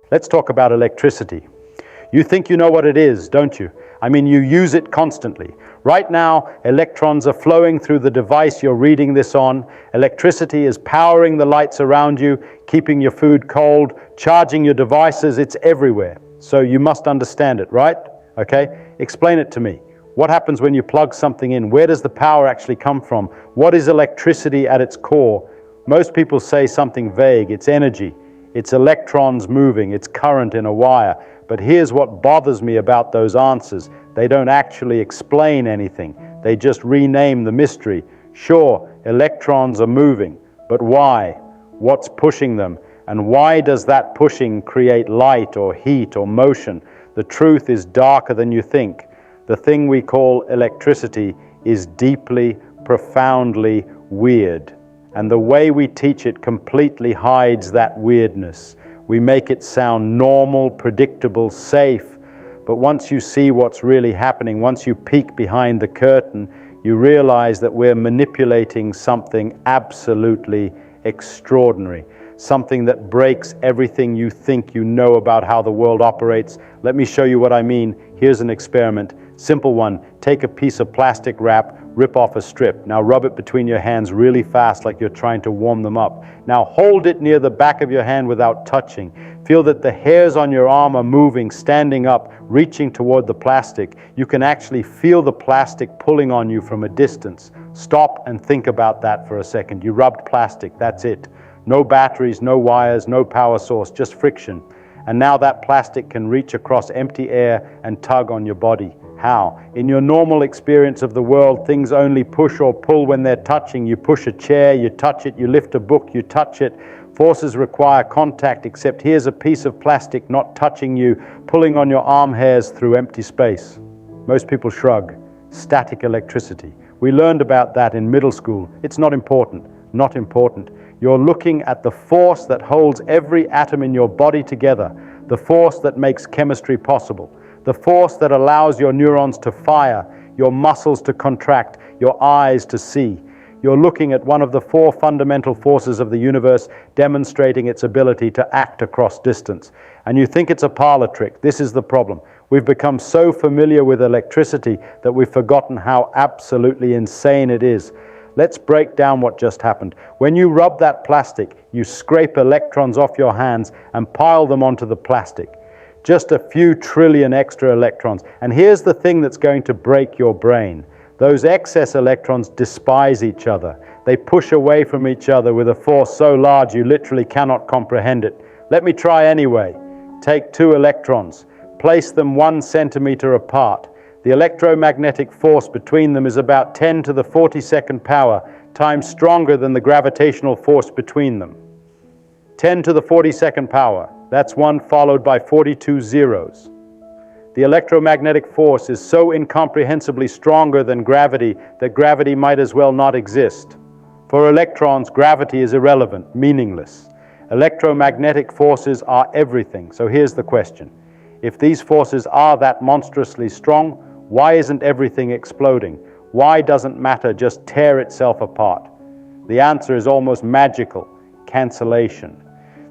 Let's talk about electricity. You think you know what it is, don't you? I mean, you use it constantly. Right now, electrons are flowing through the device you're reading this on. Electricity is powering the lights around you, keeping your food cold, charging your devices. It's everywhere. So you must understand it, right? Okay? Explain it to me. What happens when you plug something in? Where does the power actually come from? What is electricity at its core? Most people say something vague. It's energy. It's electrons moving. It's current in a wire. But here's what bothers me about those answers. They don't actually explain anything. They just rename the mystery. Sure, electrons are moving, but why? What's pushing them? And why does that pushing create light or heat or motion? The truth is darker than you think. The thing we call electricity is deeply, profoundly weird. And the way we teach it completely hides that weirdness. We make it sound normal, predictable, safe. But once you see what's really happening, once you peek behind the curtain, you realize that we're manipulating something absolutely extraordinary. Something that breaks everything you think you know about how the world operates. Let me show you what I mean. Here's an experiment. Simple one. Take a piece of plastic wrap, rip off a strip. Now rub it between your hands really fast like you're trying to warm them up. Now hold it near the back of your hand without touching. Feel that the hairs on your arm are moving, standing up, reaching toward the plastic. You can actually feel the plastic pulling on you from a distance. Stop and think about that for a second. You rubbed plastic, that's it. No batteries, no wires, no power source, just friction. And now that plastic can reach across empty air and tug on your body. How? In your normal experience of the world, things only push or pull when they're touching. You push a chair, you touch it, you lift a book, you touch it. Forces require contact, except here's a piece of plastic not touching you, pulling on your arm hairs through empty space. Most people shrug. Static electricity. We learned about that in middle school. It's not important. Not important. You're looking at the force that holds every atom in your body together, the force that makes chemistry possible, the force that allows your neurons to fire, your muscles to contract, your eyes to see. You're looking at one of the four fundamental forces of the universe demonstrating its ability to act across distance. And you think it's a parlor trick. This is the problem. We've become so familiar with electricity that we've forgotten how absolutely insane it is. Let's break down what just happened. When you rub that plastic, you scrape electrons off your hands and pile them onto the plastic. Just a few trillion extra electrons. And here's the thing that's going to break your brain. Those excess electrons despise each other. They push away from each other with a force so large you literally cannot comprehend it. Let me try anyway. Take two electrons, place them 1 centimeter apart. The electromagnetic force between them is about 10 to the 42nd power, times stronger than the gravitational force between them. 10 to the 42nd power. That's 1 followed by 42 zeros. The electromagnetic force is so incomprehensibly stronger than gravity that gravity might as well not exist. For electrons, gravity is irrelevant, meaningless. Electromagnetic forces are everything. So here's the question. If these forces are that monstrously strong, why isn't everything exploding? Why doesn't matter just tear itself apart? The answer is almost magical: cancellation.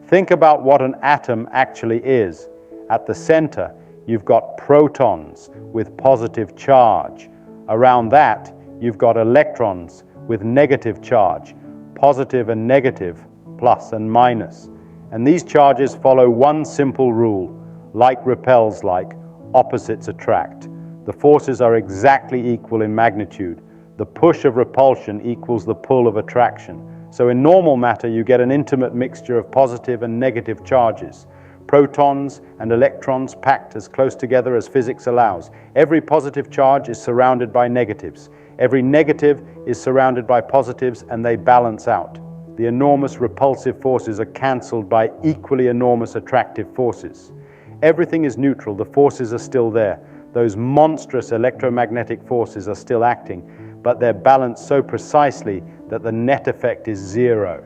Think about what an atom actually is. At the center, you've got protons with positive charge. Around that, you've got electrons with negative charge, positive and negative, plus and minus. And these charges follow one simple rule: like repels like, opposites attract. The forces are exactly equal in magnitude. The push of repulsion equals the pull of attraction. So in normal matter, you get an intimate mixture of positive and negative charges. Protons and electrons packed as close together as physics allows. Every positive charge is surrounded by negatives. Every negative is surrounded by positives, and they balance out. The enormous repulsive forces are cancelled by equally enormous attractive forces. Everything is neutral. The forces are still there. Those monstrous electromagnetic forces are still acting, but they're balanced so precisely that the net effect is zero.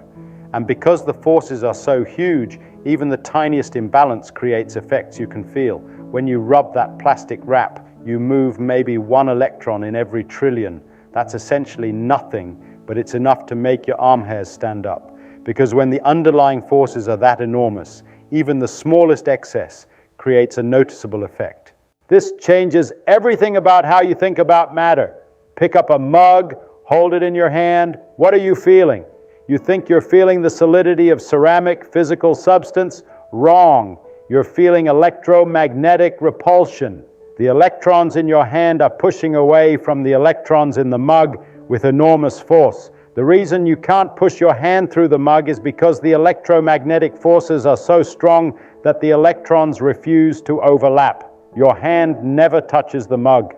And because the forces are so huge, even the tiniest imbalance creates effects you can feel. When you rub that plastic wrap, you move maybe 1 electron in every trillion. That's essentially nothing, but it's enough to make your arm hairs stand up. Because when the underlying forces are that enormous, even the smallest excess creates a noticeable effect. This changes everything about how you think about matter. Pick up a mug, hold it in your hand. What are you feeling? You think you're feeling the solidity of ceramic physical substance? Wrong. You're feeling electromagnetic repulsion. The electrons in your hand are pushing away from the electrons in the mug with enormous force. The reason you can't push your hand through the mug is because the electromagnetic forces are so strong that the electrons refuse to overlap. Your hand never touches the mug.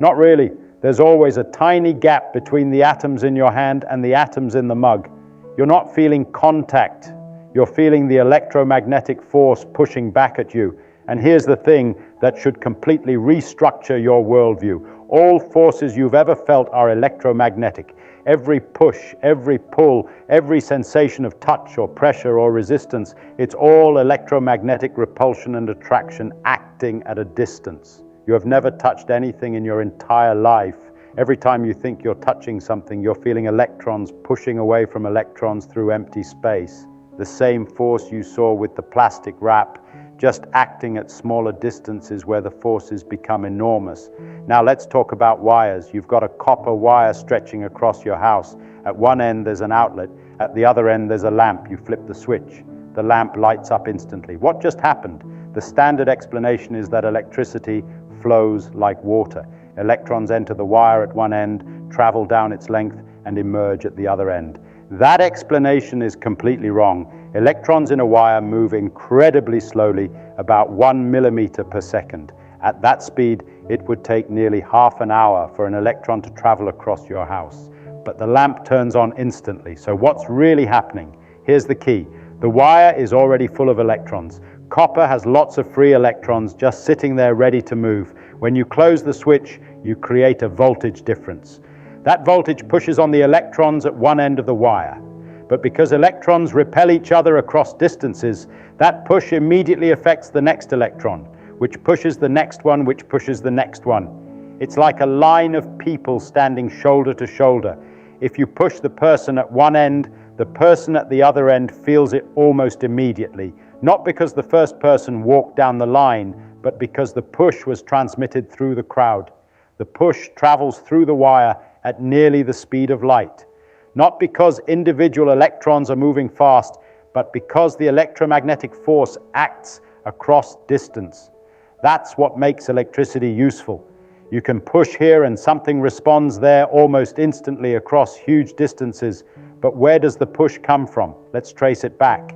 Not really. There's always a tiny gap between the atoms in your hand and the atoms in the mug. You're not feeling contact. You're feeling the electromagnetic force pushing back at you. And here's the thing that should completely restructure your worldview. All forces you've ever felt are electromagnetic. Every push, every pull, every sensation of touch or pressure or resistance, it's all electromagnetic repulsion and attraction acting at a distance. You have never touched anything in your entire life. Every time you think you're touching something, you're feeling electrons pushing away from electrons through empty space. The same force you saw with the plastic wrap, just acting at smaller distances where the forces become enormous. Now let's talk about wires. You've got a copper wire stretching across your house. At one end there's an outlet, at the other end there's a lamp. You flip the switch. The lamp lights up instantly. What just happened? The standard explanation is that electricity flows like water. Electrons enter the wire at one end, travel down its length, and emerge at the other end. That explanation is completely wrong. Electrons in a wire move incredibly slowly, about 1 millimeter per second. At that speed, it would take nearly half an hour for an electron to travel across your house. But the lamp turns on instantly. So what's really happening? Here's the key. The wire is already full of electrons. Copper has lots of free electrons just sitting there ready to move. When you close the switch, you create a voltage difference. That voltage pushes on the electrons at one end of the wire. But because electrons repel each other across distances, that push immediately affects the next electron, which pushes the next one, which pushes the next one. It's like a line of people standing shoulder to shoulder. If you push the person at one end, the person at the other end feels it almost immediately. Not because the first person walked down the line, but because the push was transmitted through the crowd. The push travels through the wire at nearly the speed of light. Not because individual electrons are moving fast, but because the electromagnetic force acts across distance. That's what makes electricity useful. You can push here and something responds there almost instantly across huge distances. But where does the push come from? Let's trace it back.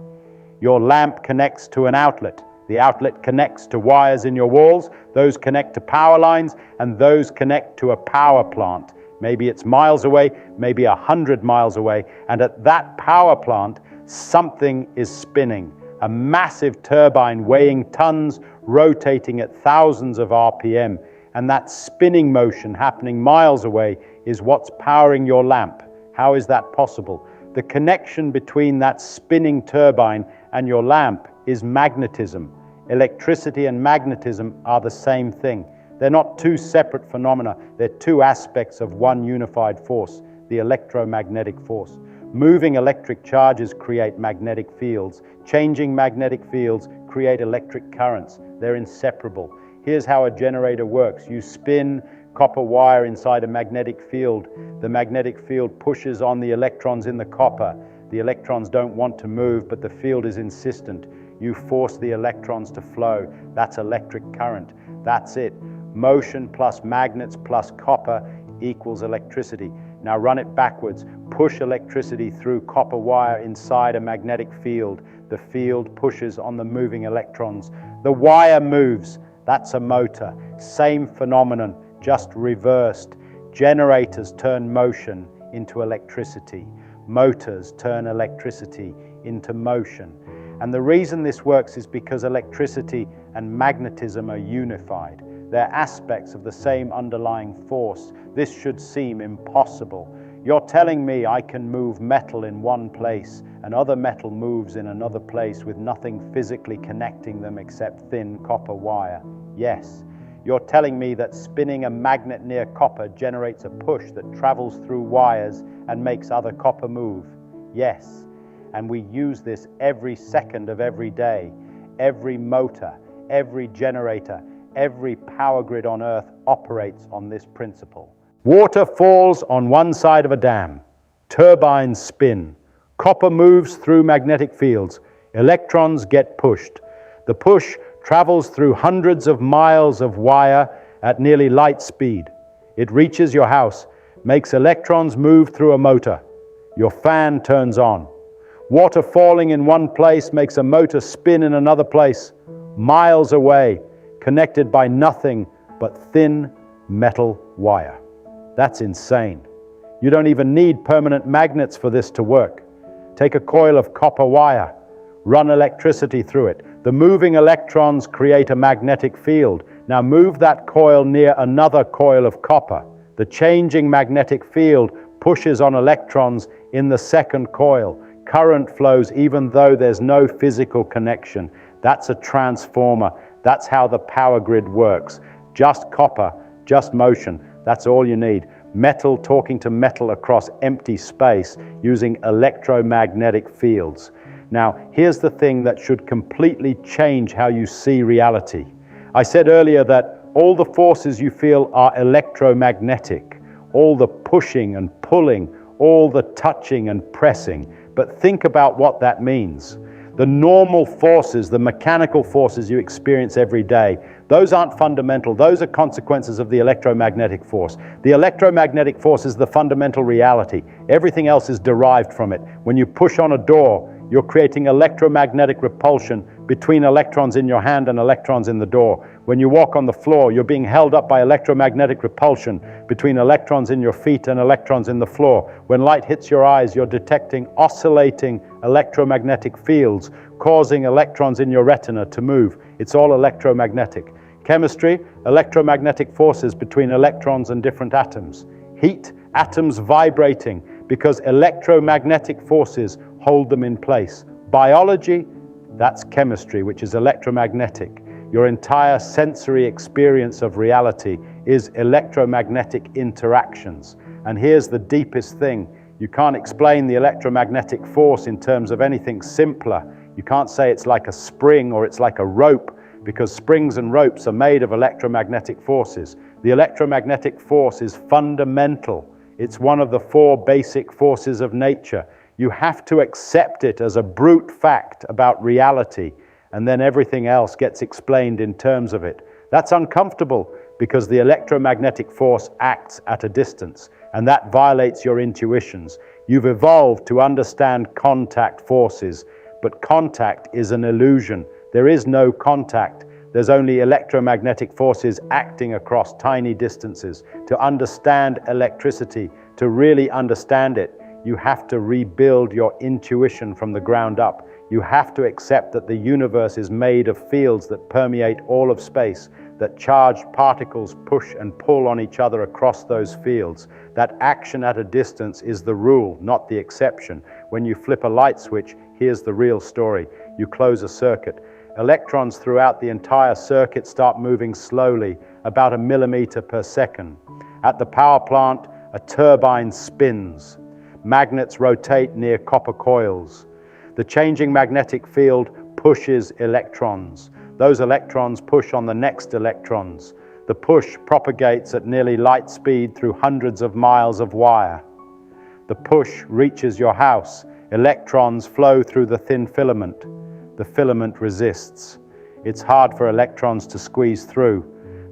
Your lamp connects to an outlet. The outlet connects to wires in your walls. Those connect to power lines, and those connect to a power plant. Maybe it's miles away, maybe 100 miles away. And at that power plant, something is spinning. A massive turbine weighing tons, rotating at thousands of RPM. And that spinning motion happening miles away is what's powering your lamp. How is that possible? The connection between that spinning turbine and your lamp is magnetism. Electricity and magnetism are the same thing. They're not two separate phenomena. They're two aspects of one unified force, the electromagnetic force. Moving electric charges create magnetic fields. Changing magnetic fields create electric currents. They're inseparable. Here's how a generator works. You spin copper wire inside a magnetic field. The magnetic field pushes on the electrons in the copper. The electrons don't want to move, but the field is insistent. You force the electrons to flow. That's electric current. That's it. Motion plus magnets plus copper equals electricity. Now run it backwards. Push electricity through copper wire inside a magnetic field. The field pushes on the moving electrons. The wire moves. That's a motor. Same phenomenon, just reversed. Generators turn motion into electricity. Motors turn electricity into motion. And the reason this works is because electricity and magnetism are unified. They're aspects of the same underlying force. This should seem impossible. You're telling me I can move metal in one place and other metal moves in another place with nothing physically connecting them except thin copper wire? Yes. You're telling me that spinning a magnet near copper generates a push that travels through wires and makes other copper move? Yes. And we use this every second of every day. every motor, every generator, every power grid on Earth operates on this principle. Water falls on one side of a dam. Turbines spin. Copper moves through magnetic fields. Electrons get pushed. The push travels through hundreds of miles of wire at nearly light speed. It reaches your house, makes electrons move through a motor. Your fan turns on. Water falling in one place makes a motor spin in another place, miles away, connected by nothing but thin metal wire. That's insane. You don't even need permanent magnets for this to work. Take a coil of copper wire, run electricity through it. The moving electrons create a magnetic field. Now move that coil near another coil of copper. The changing magnetic field pushes on electrons in the second coil. Current flows even though there's no physical connection. That's a transformer. That's how the power grid works. Just copper, just motion. That's all you need. Metal talking to metal across empty space using electromagnetic fields. Now, here's the thing that should completely change how you see reality. I said earlier that all the forces you feel are electromagnetic, all the pushing and pulling, all the touching and pressing. But think about what that means. The normal forces, the mechanical forces you experience every day, those aren't fundamental. Those are consequences of the electromagnetic force. The electromagnetic force is the fundamental reality. Everything else is derived from it. When you push on a door, you're creating electromagnetic repulsion between electrons in your hand and electrons in the door. When you walk on the floor, you're being held up by electromagnetic repulsion between electrons in your feet and electrons in the floor. When light hits your eyes, you're detecting oscillating electromagnetic fields causing electrons in your retina to move. It's all electromagnetic. Chemistry, electromagnetic forces between electrons and different atoms. Heat, atoms vibrating because electromagnetic forces hold them in place. Biology, that's chemistry, which is electromagnetic. Your entire sensory experience of reality is electromagnetic interactions. And here's the deepest thing. You can't explain the electromagnetic force in terms of anything simpler. You can't say it's like a spring or it's like a rope, because springs and ropes are made of electromagnetic forces. The electromagnetic force is fundamental. It's one of the four basic forces of nature. You have to accept it as a brute fact about reality, and then everything else gets explained in terms of it. That's uncomfortable because the electromagnetic force acts at a distance, and that violates your intuitions. You've evolved to understand contact forces, but contact is an illusion. There is no contact. There's only electromagnetic forces acting across tiny distances. To understand electricity, to really understand it, you have to rebuild your intuition from the ground up. You have to accept that the universe is made of fields that permeate all of space, that charged particles push and pull on each other across those fields. That action at a distance is the rule, not the exception. When you flip a light switch, here's the real story. You close a circuit. Electrons throughout the entire circuit start moving slowly, about 1 millimeter per second. At the power plant, a turbine spins. Magnets rotate near copper coils. The changing magnetic field pushes electrons. Those electrons push on the next electrons. The push propagates at nearly light speed through hundreds of miles of wire. The push reaches your house. Electrons flow through the thin filament. The filament resists. It's hard for electrons to squeeze through.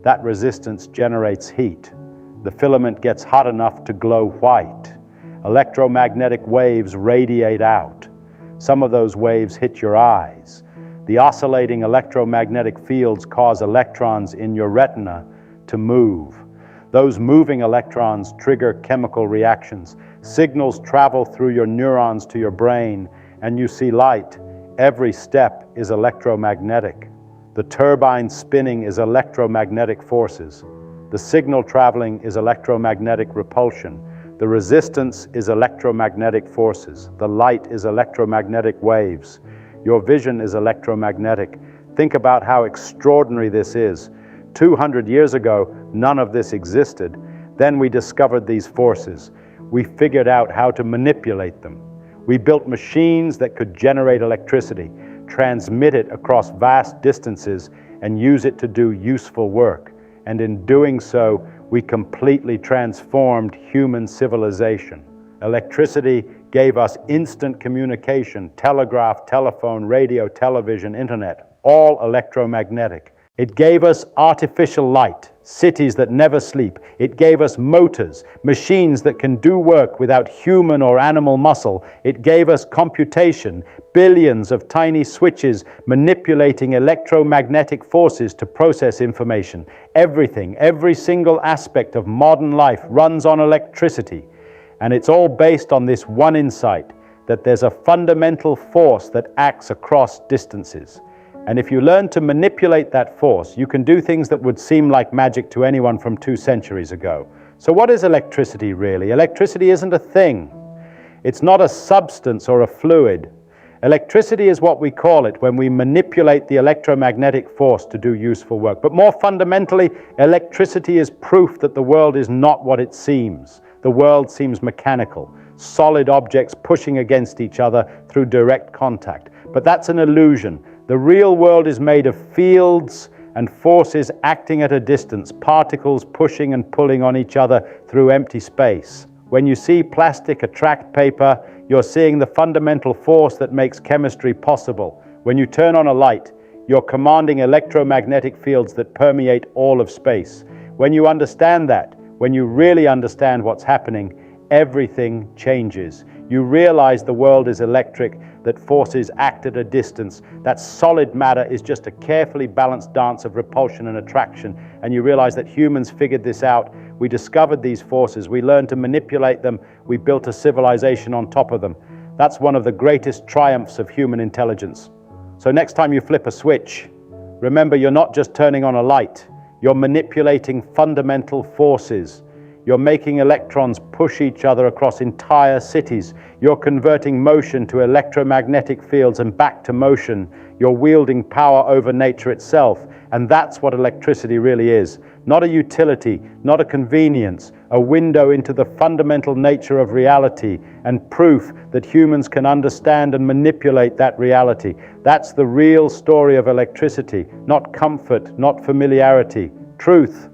That resistance generates heat. The filament gets hot enough to glow white. Electromagnetic waves radiate out. Some of those waves hit your eyes. The oscillating electromagnetic fields cause electrons in your retina to move. Those moving electrons trigger chemical reactions. Signals travel through your neurons to your brain, and you see light. Every step is electromagnetic. The turbine spinning is electromagnetic forces. The signal traveling is electromagnetic repulsion. The resistance is electromagnetic forces. The light is electromagnetic waves. Your vision is electromagnetic. Think about how extraordinary this is. 200 years ago, none of this existed. Then we discovered these forces. We figured out how to manipulate them. We built machines that could generate electricity. transmit it across vast distances, and use it to do useful work. And in doing so, we completely transformed human civilization. Electricity gave us instant communication, telegraph, telephone, radio, television, internet, all electromagnetic. It gave us artificial light, cities that never sleep. It gave us motors, machines that can do work without human or animal muscle. It gave us computation, billions of tiny switches manipulating electromagnetic forces to process information. Everything, every single aspect of modern life runs on electricity. And it's all based on this one insight, that there's a fundamental force that acts across distances. And if you learn to manipulate that force, you can do things that would seem like magic to anyone from 2 centuries ago. So what is electricity really? Electricity isn't a thing. It's not a substance or a fluid. Electricity is what we call it when we manipulate the electromagnetic force to do useful work. But more fundamentally, electricity is proof that the world is not what it seems. The world seems mechanical, solid objects pushing against each other through direct contact. But that's an illusion. The real world is made of fields and forces acting at a distance, particles pushing and pulling on each other through empty space. When you see plastic attract paper, you're seeing the fundamental force that makes chemistry possible. When you turn on a light, you're commanding electromagnetic fields that permeate all of space. When you understand that, when you really understand what's happening, everything changes. You realize the world is electric, that forces act at a distance, that solid matter is just a carefully balanced dance of repulsion and attraction, and you realize that humans figured this out. We discovered these forces, we learned to manipulate them, we built a civilization on top of them. That's one of the greatest triumphs of human intelligence. So next time you flip a switch, remember you're not just turning on a light, you're manipulating fundamental forces. You're making electrons push each other across entire cities. You're converting motion to electromagnetic fields and back to motion. You're wielding power over nature itself. And that's what electricity really is. Not a utility, not a convenience, a window into the fundamental nature of reality and proof that humans can understand and manipulate that reality. That's the real story of electricity, not comfort, not familiarity, truth.